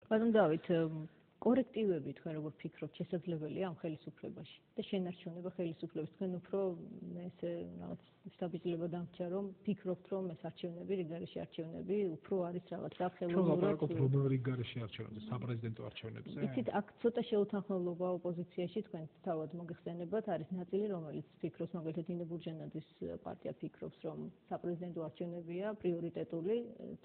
ბატონ დავით, კორექტივები თქვენ როგორ ფიქრობთ შესაძლებელია ამ ხელისუფლებაში და შენარჩუნება ხელისუფლების თქვენ უფრო ესე რაღაც სტაბილიზება დამჭა რომ ფიქრობთ რომ ეს არჩევნები რიგარეში არჩევნები უფრო არის რაღაცა ხელოვნურად რიგარეში არჩევნებზე საპრეზიდენტო არჩევნებზე იცით აქ ცოტა შეუთანხმოება ოპოზიციაში თქვენ თავად მოგეხსენებათ არის ნაწილი რომელიც ფიქრობს მაგალითად ინე ბურჯანაძის პარტია ფიქრობს რომ საპრეზიდენტო არჩევნებია პრიორიტეტული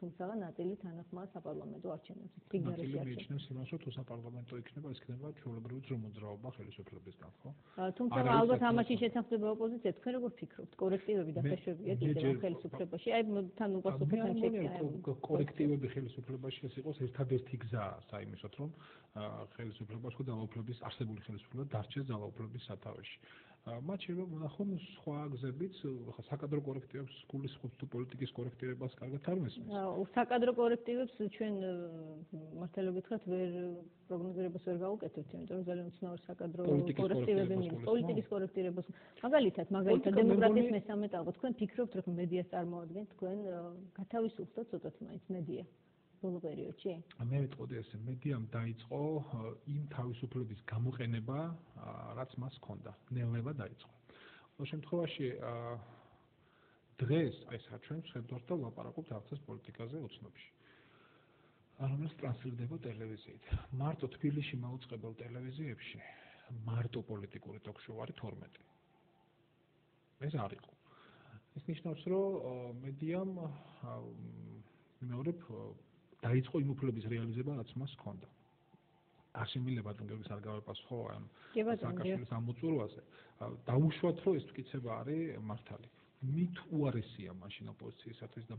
თუმცა ნაწილი თანახმაა საპარლამენტო არჩევნებზე რიგარეში არჩევნებზე პარლამენტო იქნება, ეს იქნება ჩვეულებრივი ძრომოძრაობა ხელისუფლებისგან, ხო? თუმცა ალბათ ამაში შეთანხმდება ოპოზიცია, თქვენ როგორ ფიქრობთ? კორექტივები დაფეშვებია კიდევ ხელისუფლებაში? აი თან უპასუხოთ ამ შეკითხვას. კორექტივები ხელისუფლებაში ეს იყოს ერთადერთი გზა საიმისოდ, რომ ხელისუფლებას ხო ძალაუფლების არსებული ხელისუფლება დარჩეს ძალაუფლების სათავეში. მათ შეიძლება მონახონ სხვა გზებიც, ხა საკადრო კორექტივებს გულისხმობთ თუ პოლიტიკის კორექტირებას კარგად არ მესმის. საკადრო კორექტივებს ჩვენ მართალია გითხრათ ვერ პროგნოზირებას ვერ გავუკეთებთ, იმიტომ რომ ძალიან უცნაური საკადრო კორექტივები მინდა. პოლიტიკის კორექტირებას მაგალითად დემოკრატიის მესამე ტალღა თქვენ ფიქრობთ რომ მედიას წარმოადგენთ თქვენ გათავისუფლდათ ცოტათ მაინც მედია ბოლო პერიოდში? მე ვიტყოდი ესე, მედიამ დაიწყო იმ თავისუფლების გამოყენება, რაც მას ჰქონდა. ნელ-ნელა დაიწყო. ყოველ შემთხვევაში დღეს ეს არჩევნებს ხედავთ და ვლაპარაკობთ არცეს პოლიტიკაზე ოცნებში. რომელიც ტრანსლირდება ტელევიზიით. მარტო თბილისში მაუწყებელ ტელევიზიებში მარტო პოლიტიკური ტოქ-შოუ არის 12. ეს არ იყო. ეს ნიშნავს, რომ მედიამ მეორებ დაიწყო იმ უფლების რეალიზება, რაც მას ჰქონდა. არ შემიძლია ბატონ გიორგის არ გავეპასუხო ამ სააკაშვილის ამოწურვაზე. დაუშვათ, რომ ეს მტკიცება არის მართალი. მით უარესია მაშინ ოპოზიციისათვის და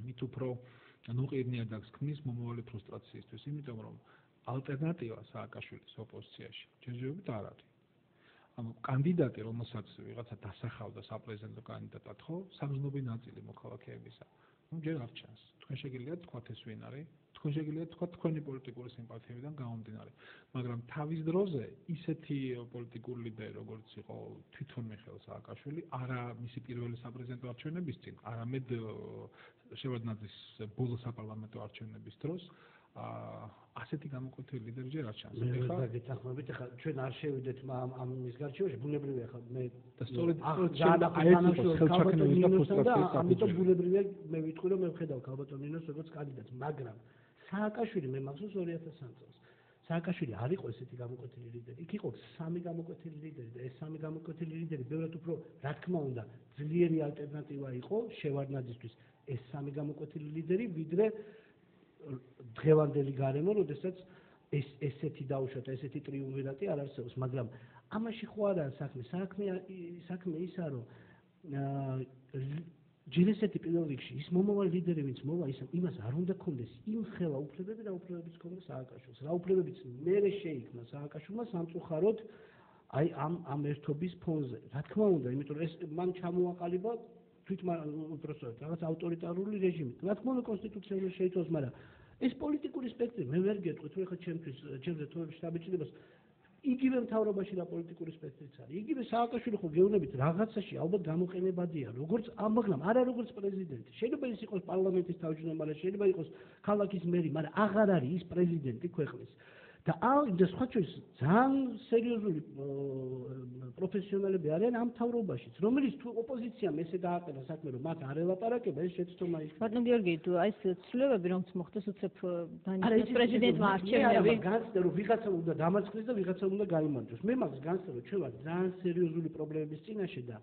მით უფრო ნუყირნიადაგს ქმნის მომავალი ფრუსტრაციისთვის, იმიტომ რომ ალტერნატივა სააკაშვილის ოპოზიციაში ჯერჯერობით არ არის. ანუ კანდიდატი, რომელსაც ვიღაცა დასახავდა საპრეზიდენტო კანდიდატად, ხო, საგრძნობი ნაწილი მოქალაქეებისა. ჯერ არ ჩანს. თქვენ შეგიძლიათ თქვათ ეს ვინ არის? თქვენ შეგიძლიათ თქვათ თქვენი პოლიტიკური სიმპათიებიდან გამომდინარე. მაგრამ თავის დროზე ისეთი პოლიტიკური ლიდერი, როგორც იყო თვითონ მიხეილ სააკაშვილი, არა მისი პირველი საპრეზიდენტო არჩევნების წინ, არამედ შევარდნაძის ბოლო საპარლამენტო არჩევნების დროს ასეთი გამოკვეთილი ლიდერი ჯერ არ ჩანს. ეხლა გეთანხმებით, ეხლა ჩვენ არ შევიდეთ ამ მის გარჩევაში, ბუნებრივია ხა მე და სწორედ ამიტომ ბუნებრივია მე ვიტყვი რომ მე ვხედავ ქალბატონ ნინოს როგორც კანდიდატს, მაგრამ სააკაშვილი მე მახსოვს 2003 წელს. სააკაშვილი არ იყო ესეთი გამოკვეთილი ლიდერი. იქ იყო სამი გამოკვეთილი ლიდერი და ეს სამი გამოკვეთილი ლიდერი ბევრად უფრო რა თქმა უნდა ძლიერი ალტერნატივა იყო შევარდნაძისთვის. ეს სამი გამოკვეთილი ლიდერი ვიდრე დღევანდელი გარემო, როდესაც ესეთი დაუშვათ, ესეთი ტრიუმვირატი არ არსებობს, მაგრამ ამაში ხო არა საქმე. საქმე ისაა, რომ ჯერ ესეთი პირველ რიგში ის მომავალი ლიდერი, ვინც მოვა, იმას არ უნდა ქონდეს იმ ხელა უფლებები და უფლებებიც ქონდეს სააკაშვილს. რა უფლებებიც მერე შეიქმნა სააკაშვილმა სამწუხაროდ აი ამ ერთობის ფონზე. რა თქმა უნდა, იმიტომ რომ ეს მან ჩამოაყალიბა უпростоად რაღაც ავტორიტარული რეჟიმი. რა თქმა უნდა კონსტიტუციური შეიცავს, მაგრამ ეს პოლიტიკური სპექტრი მე ვერ გეტყვით, რომ ხა ჩემზე თორემ შტაბეჭდებას იგივე მთავრობაში რა პოლიტიკური სპექტრიც არის. იგივე სააკაშვილი ხო გეუბნებით რაღაცაში ალბათ გამოყენებადია, როგორც მაგრამ არა როგორც პრეზიდენტი. შეიძლება ის იყოს პარლამენტის თავმჯდომარე, შეიძლება იყოს ქალაქის მერი, მაგრამ აღარ არის ის პრეზიდენტი ქვეყნის. და სხვა შორის ძალიან სერიოზული პროფესიონალები არიან ამ მთავრობაშიც, რომელიც თუ ოპოზიციამ ესე დააყენა საქმე, რომ მათ არ ელაპარაკება, ეს შეცდომა ის. ბატონ გიორგი, თუ აი ეს ცვლილებები რომ მოხდეს უცებ დანიშნოს პრეზიდენტმა არჩევნები, განცდა რომ ვიღაცა უნდა დამარცხდეს და ვიღაცა უნდა გაიმარჯვოს. მე მაგას განცდა რომ ჩვენ ვართ ძალიან სერიოზული პრობლემების წინაშე და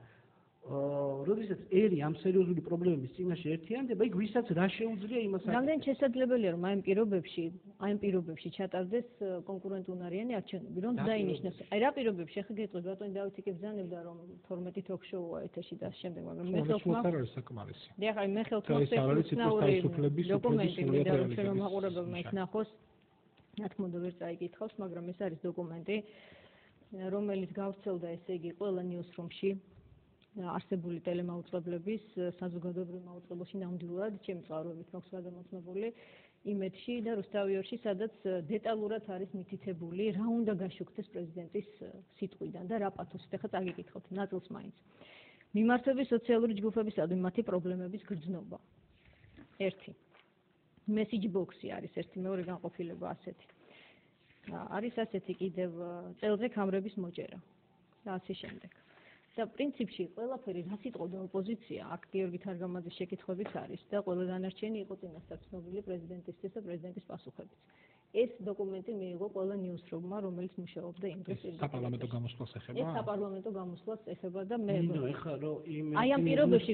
როდესაც ერი ამ სერიოზული პრობლემების წინაშე ერთიანდება, იქ ვისაც რა შეუძლია იმას არ. რამდენი შესაძლებელია რომ აი ამ პირობებში ჩატარდეს კონკურენტუნარიანი არჩევნები, რომ დაინიშნოს. აი რა პირობებში ახლა გეტყვით ბატონი დავითი კი ბრძანებდა რომ 12 ток-შოუა ეთერში და შემდეგ, მაგრამ მე ხელს არ არის საკმარისი. დიახ, აი მე ხელს მოვწევ დოკუმენტი მინდა რომ ჩვენ მაყურებელმა ის ნახოს. რა თქმა უნდა ვერ წაიკითხავს, მაგრამ ეს არის დოკუმენტი, რომელიც გავრცელდა ესე იგი ყველა ნიუსრუმში. არსებული ტელემაუწყებლების საზოგადოებრივ მაუწყებელში ნამდვილად ჩემი წყაროებით მაქვს გადამოცნებული იმედში და რუსთავიორში, სადაც დეტალურად არის მითითებული რა უნდა გაშუქდეს პრეზიდენტის სიტყვიდან და რა პათოსით. ახლა წაგიკითხავთ ნაწილს მაინც. მიმართვების სოციალური ჯგუფებისადმი მათი პრობლემების გრძნობა. 1. message box-ი არის ერთი მეორე განყოფილება ასეთი. არის ასეთი კიდევ წელზე კამრების მოჭერა და ასე შემდეგ. და პრინციპში ყველაფერი რაც იტყოდა ოპოზიცია, აქ გიორგი თარგამაძის შეკითხვებიც არის და ყველა დანარჩენი იყო წინასწარ ცნობილი პრეზიდენტისთვის და პრეზიდენტის პასუხებიც. ეს დოკუმენტი მიიღო ყველა ნიუსრუმმა, რომელიც მუშაობდა იმ დროს. საპარლამენტო გამოსვლას ეხება? ეს საპარლამენტო გამოსვლას ეხება და მე ეხლა რომ აი ამ პირობებში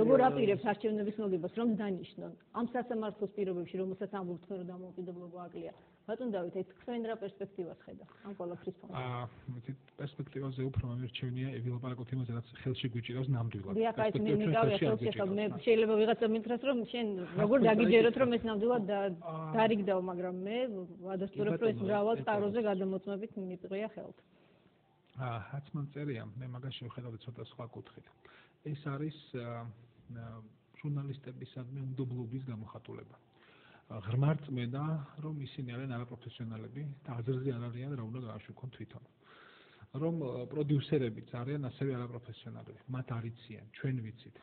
როგორ აპირებთ არჩევნების მოგებას რომ დანიშნონ ამ სასამართლოს პირობებში რომელსაც ამბობთ რომ დამოუკიდებლობა აკლია. ბატონ დავით, ეს თქვენ რა პერსპექტივას ხედავთ ამ ყველაფრის ფონზე? მეთქი პერსპექტივაზე უფრო მომირჩევნია ვილაპარაკოთ იმაზე, რაც ხელში გვიჭირავს ნამდვილად. დიახ, აი მე მიგავია ხელში ახლა მე შეიძლება ვიღაცა მითხრას რომ შენ როგორ დაგიჯეროთ რომ ეს ნამდვილად დარიგდაო, მაგრამ მე ვადასტურებ რომ ეს მრავალ წყაროზე გადამოწმებით მიწვია ხელთ. რაც მან წერია, მე მაგას შევხედავდი ცოტა სხვა კუთხით. ეს არის ჟურნალისტებისადმი უნდობლობის გამოხატულება. ღრმარწმენა, რომ ისინი არიან არაპროფესიონალები და აზრზე არ არიან რა უნდა გააშუქონ თვითონ. რომ პროდიუსერებიც არიან ასევე არაპროფესიონალები, მათ არ იციან, ჩვენ ვიცით.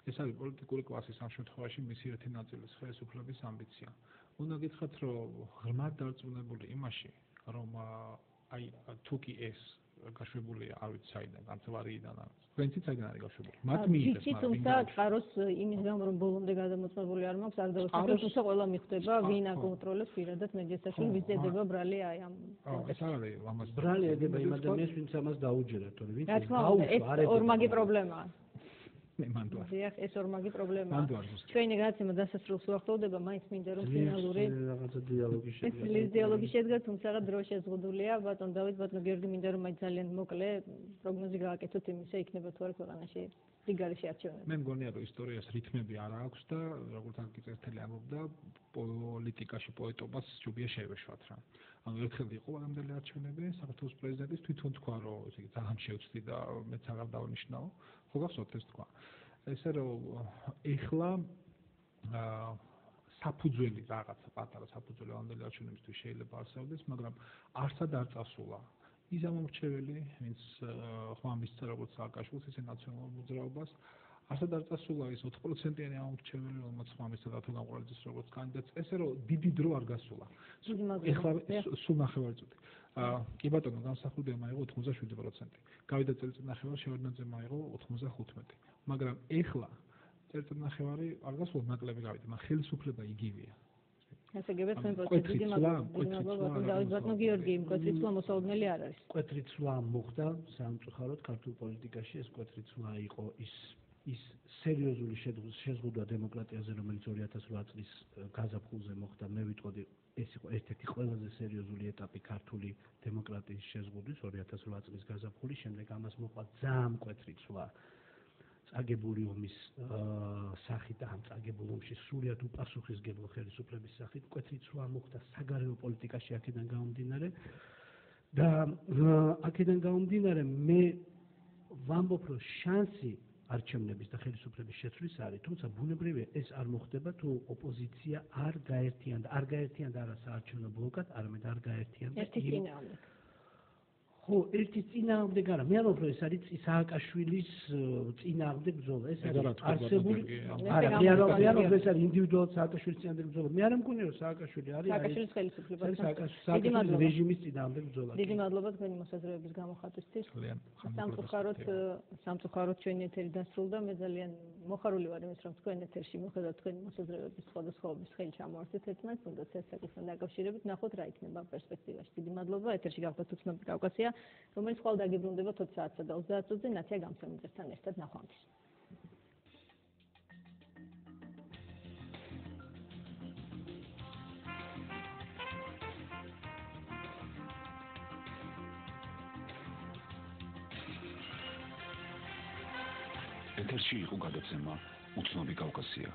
ეს არის პოლიტიკური კლასის ამ შემთხვევაში მისი ერთი ნაწილის ხელისუფლების ამბიცია. უნდა გითხრათ, რომ ღრმად დარწმუნებული იმაში, რომ აი თუ კი ეს გაშვებულია, არ ვიცი საიდან, კანცელარიიდან არის. თქვენც საიდან არის გაშვებული? მათ მიიღეს, მაგრამ თუმცა წყაროს იმის გამო რომ ბოლომდე გადამოწმებული არ მაქვს, არ დავუსწრებ, თუმცა ყველა მიხვდება, ვინ აკონტროლებს პირადად მედიასაშენ, ვის ძედება ბრალი აი ამ. ეს არის ამას ბრალი ედება იმ ადამიანს, ვინც ამას დაუჯერა, თორე ვინც რა თქმა უნდა, ეს ორმაგი პრობლემაა. მე მანდوار. დიახ, ეს ორმაგი პრობლემაა. ჩვენი გადაცემა დასასრულს უახლოვდება, მაინც მინდა რომ ფინალური რაღაცა დიალოგი შედგა. დიალოგი შედგა, თუმცა დრო შეზღუდულია. ბატონ დავით, ბატონ გიორგი, მინდა რომ მაინც ძალიან მოკლე პროგნოზი გააკეთოთ იმისა, იქნება თუ არა ქვეყანაში რიგარიში არჩევნები. მე მგონია რომ ისტორიას რითმები არ აქვს და როგორც არქიტექტორი ამბობდა, პოლიტიკაში პოეტობას ჯობია შევეშვათ რა. ანუ ერთხელ იყო ამამდელი არჩევნები, საქართველოს პრეზიდენტის თვითონ თქვა რომ ესე იგი ძალიან შევწდი და მეც აღარ დავნიშნაო. ხო გახსოვთ ეს თქვა. ესე რომ ეხლა საფუძველი რაღაცა პატარა საფუძველი ამამდელი არჩევნებისთვის შეიძლება არსებობდეს, მაგრამ არსად არ წასულა. ის ამორჩეველი, ვინც ხომ მისცა როგორც სააკაშვილს, ისე ნაციონალურ მოძრაობას, არსად არ წასულა ის 4%-იანი ამორჩეველი, რომელიც ხომ მისცა დათო გამყრელიძის როგორც კანდიდატს, ესე რომ დიდი დრო არ გასულა. ეხლა სულ ნახევარწუთი. კი ბატონო, განსახურდია მაიღო 87%. გავიდა წელიწადნახევარი შევარდნაძემ მაიღო 95%. მაგრამ ეხლა წელიწადნახევარი არ გასულა, ნაკლები გავიდა, მაგრამ ხელისუფლება იგივეა. ასაგებად მე პროცესი ბატონ გიორგი, მკვეთრიცვლა მოსალოდნელი არ არის. მკვეთრიცვლა მოხდა სამწუხაროდ ქართულ პოლიტიკაში, ეს მკვეთრიცვლა იყო ის სერიოზული შეზღუდვა დემოკრატიაზე, რომელიც 2008 წლის გაზაფხულზე მოხდა. მე ვიტყოდი, ეს იყო ერთ-ერთი ყველაზე სერიოზული ეტაპი ქართული დემოკრატიის შეზღუდვის 2008 წლის გაზაფხული, შემდეგ ამას მოყვა ძალიან მკვეთრიცვლა წაგებული ომის სახით და ამ წაგებულ ომში სრულად უპასუხისმგებლო ხელისუფლების სახით მკვეთრიცვლა მოხდა საგარეო პოლიტიკაში აქედან გამომდინარე და აქედან გამომდინარე მე ვამბობ, რომ შანსი არჩევნების და ხელისუფლების შეცვლის არის, თუმცა ბუნებრივია ეს არ მოხდება თუ ოპოზიცია არ გაერთიანდა არა საარჩევნო ბლოკად, არამედ არ გაერთიანდა ერთი წინააღმდეგ. ხო, ერთი წინააღმდეგ არა, მე ამბობ, რომ ეს არის სააკაშვილის წინააღმდეგ ბრძოლა, ეს არის არსებული. არა, მე ამბობ, რომ ეს არის ინდივიდუალურად სააკაშვილის წინააღმდეგ ბრძოლა. მე არ მგონია, რომ სააკაშვილი არის სააკაშვილის ხელისუფლება. სააკაშვილის რეჟიმის წინააღმდეგ ბრძოლა. დიდი მადლობა თქვენი მოსაზრებების გამოხატვისთვის. სამწუხაროდ ჩვენი ეთერი დასრულდა. მე ძალიან მოხარული ვარ იმის, რომ თქვენ ეთერში მოხდათ თქვენი მოსაზრებების სხვადასხვაობის ხელი ჩამოართვით ერთმანეთს, თუნდაც ეს საკითხთან დაკავშირებით, ნახოთ რა იქნება პერსპექტივაში. დიდი მადლობა, ეთერში გავხდათ უცნობი კავკასია, რომელიც ხვალ დაგიბრუნდება 20 საათსა და 30 წუთზე ნათია გამსამიძესთან ერთად ნახვამდის. ეთერში იყო გადაცემა უცნობი კავკასია.